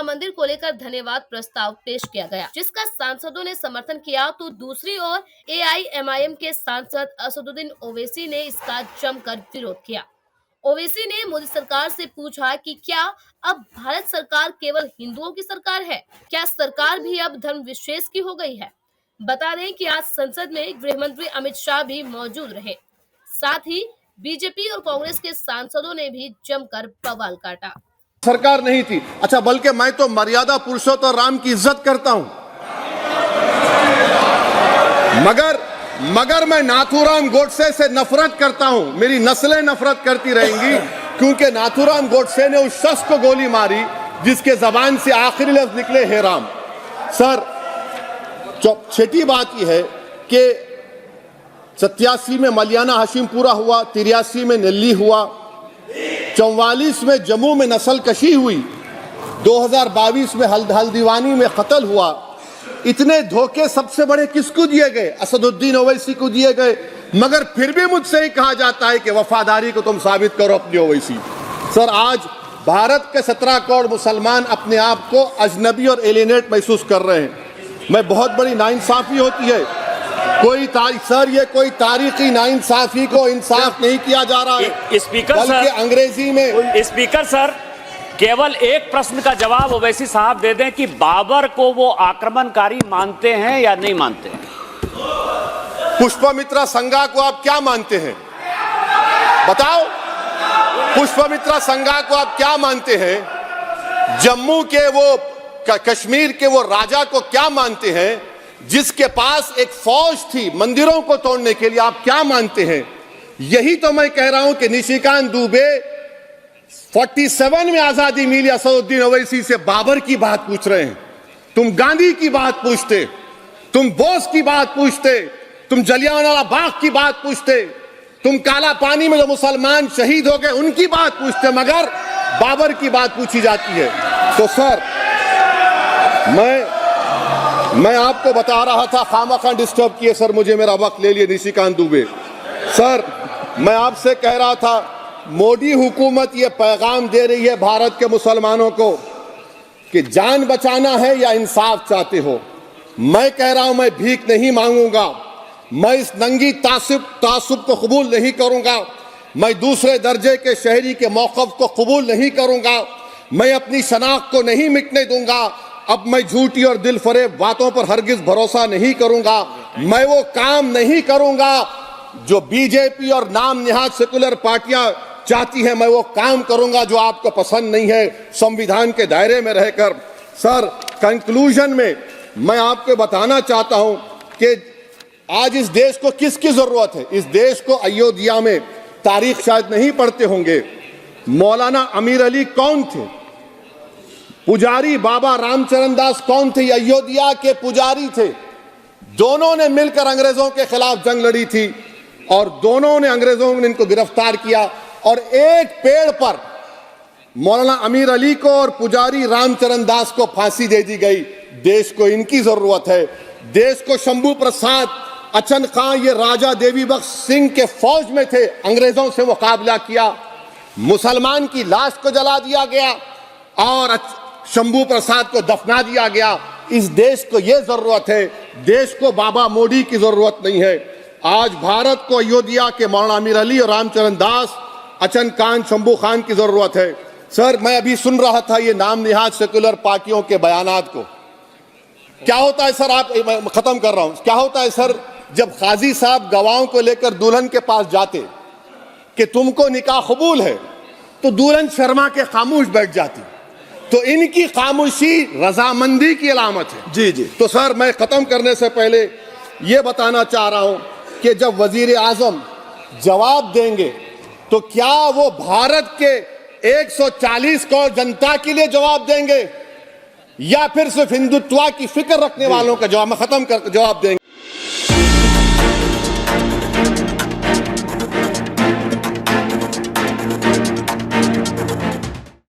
मंदिर को लेकर धन्यवाद प्रस्ताव पेश किया गया, जिसका सांसदों ने समर्थन किया, तो दूसरी ओर AIMIM के सांसद असदुद्दीन ओवैसी ने इसका जमकर विरोध किया। ओवैसी ने मोदी सरकार से पूछा कि क्या अब भारत सरकार केवल हिंदुओं की सरकार है? क्या सरकार भी अब धर्म विशेष की हो गई है? बता दें कि आज संसद में गृह मंत्री अमित शाह भी मौजूद रहे। साथ ही बीजेपी और कांग्रेस के सांसदों ने भी जमकर बवाल काटा। सरकार नहीं थी। अच्छा, बल्कि मैं तो मर्यादा पुरुषोत्तम राम की इज्जत करता हूं, मगर मैं नाथूराम गोडसे से नफरत करता हूं। मेरी नस्लें नफरत करती रहेंगी, क्योंकि नाथूराम गोडसे ने उस शख्स को गोली मारी जिसके जबान से आखिरी लफ्ज निकले हे राम। सर, छठी बात यह है कि 87 में मलियाना हाशिम पूरा हुआ, 83 में नेल्ली हुआ, 44 में जम्मू में नस्ल कशी हुई, 2022 में हल्दीवानी में कत्ल हुआ। इतने धोखे सबसे बड़े किसको दिए गए? असदुद्दीन ओवैसी को दिए गए। मगर फिर भी मुझसे ही कहा जाता है कि वफादारी को तुम साबित करो अपनी ओवैसी। सर, आज भारत के 17 करोड़ मुसलमान अपने आप को अजनबी और एलिनेट महसूस कर रहे हैं। मैं बहुत बड़ी नाइंसाफी होती है। सर, ये कोई तारीखी नाइंसाफी को इंसाफ नहीं किया जा रहा है। स्पीकर बल्कि अंग्रेजी में स्पीकर सर, केवल एक प्रश्न का जवाब ओवैसी साहब दे दें कि बाबर को वो आक्रमणकारी मानते हैं या नहीं मानते हैं? पुष्पमित्रा संघा को आप क्या मानते हैं? बताओ, पुष्पमित्रा संघा को आप क्या मानते हैं? जम्मू के वो कश्मीर के वो राजा को क्या मानते हैं जिसके पास एक फौज थी मंदिरों को तोड़ने के लिए? आप क्या मानते हैं? यही तो मैं कह रहा हूं कि निशिकांत दुबे 47 में आजादी मिली, असदुद्दीन ओवैसी से बाबर की बात पूछ रहे हैं। तुम गांधी की बात पूछते, तुम बोस की बात पूछते, तुम जलियांवाला बाग की बात पूछते, तुम काला पानी में जो मुसलमान शहीद हो गए उनकी बात पूछते, मगर बाबर की बात पूछी जाती है। तो सर, मैं आपको बता रहा था, खामखा डिस्टर्ब किए सर, मुझे मेरा वक्त ले लिए निशिकांत दुबे। सर, मैं आपसे कह रहा था, मोदी हुकूमत ये पैगाम दे रही है भारत के मुसलमानों को कि जान बचाना है या इंसाफ चाहते हो। मैं कह रहा हूं, मैं भीख नहीं मांगूंगा, मैं इस नंगी तासुब को कबूल नहीं करूंगा, मैं दूसरे दर्जे के शहरी के मौक़िफ़ को कबूल नहीं करूंगा, मैं अपनी शनाख्त को नहीं मिटने दूंगा। अब मैं झूठी और दिल फरेब बातों पर हरगिज भरोसा नहीं करूंगा। मैं वो काम नहीं करूंगा जो बीजेपी और नाम निहाद सेकुलर पार्टियां चाहती हैं। मैं वो काम करूंगा जो आपको पसंद नहीं है, संविधान के दायरे में रहकर। सर, कंक्लूजन में मैं आपको बताना चाहता हूं कि आज इस देश को किसकी जरूरत है? इस देश को अयोध्या में, तारीख शायद नहीं पढ़ते होंगे, मौलाना अमीर अली कौन थे? पुजारी बाबा रामचरण दास कौन थे? अयोध्या के पुजारी थे। दोनों ने मिलकर अंग्रेजों के खिलाफ जंग लड़ी थी और दोनों ने, अंग्रेजों ने इनको गिरफ्तार किया और एक पेड़ पर मौलाना अमीर अली को और पुजारी रामचरण दास को फांसी दे दी गई। देश को इनकी जरूरत है। देश को शंभू प्रसाद, अचन खां, ये राजा देवी बख्श सिंह के फौज में थे, अंग्रेजों से मुकाबला किया, मुसलमान की लाश को जला दिया गया और शंभू प्रसाद को दफना दिया गया। इस देश को यह जरूरत है, देश को बाबा मोदी की जरूरत नहीं है। आज भारत को अयोध्या के मौलाना अमीर अली और रामचरण दास, अचन खान, शंभू खान की जरूरत है। सर, मैं अभी सुन रहा था ये नाम निहाद सेकुलर पार्टियों के बयानात को। क्या होता है सर, आप, खत्म कर रहा हूं, क्या होता है सर, जब काजी साहब गवाहों को लेकर दुल्हन के पास जाते कि तुमको निकाह कबूल है, तो दुल्हन शर्मा के खामोश बैठ जाती। तो इनकी खामोशी रजामंदी की अलामत है। जी जी। तो सर, मैं खत्म करने से पहले यह बताना चाह रहा हूं कि जब वजीर आजम जवाब देंगे तो क्या वो भारत के 140 करोड़ जनता के लिए जवाब देंगे या फिर सिर्फ हिंदुत्व की फिक्र रखने वालों का जवाब, मैं खत्म कर जवाब देंगे?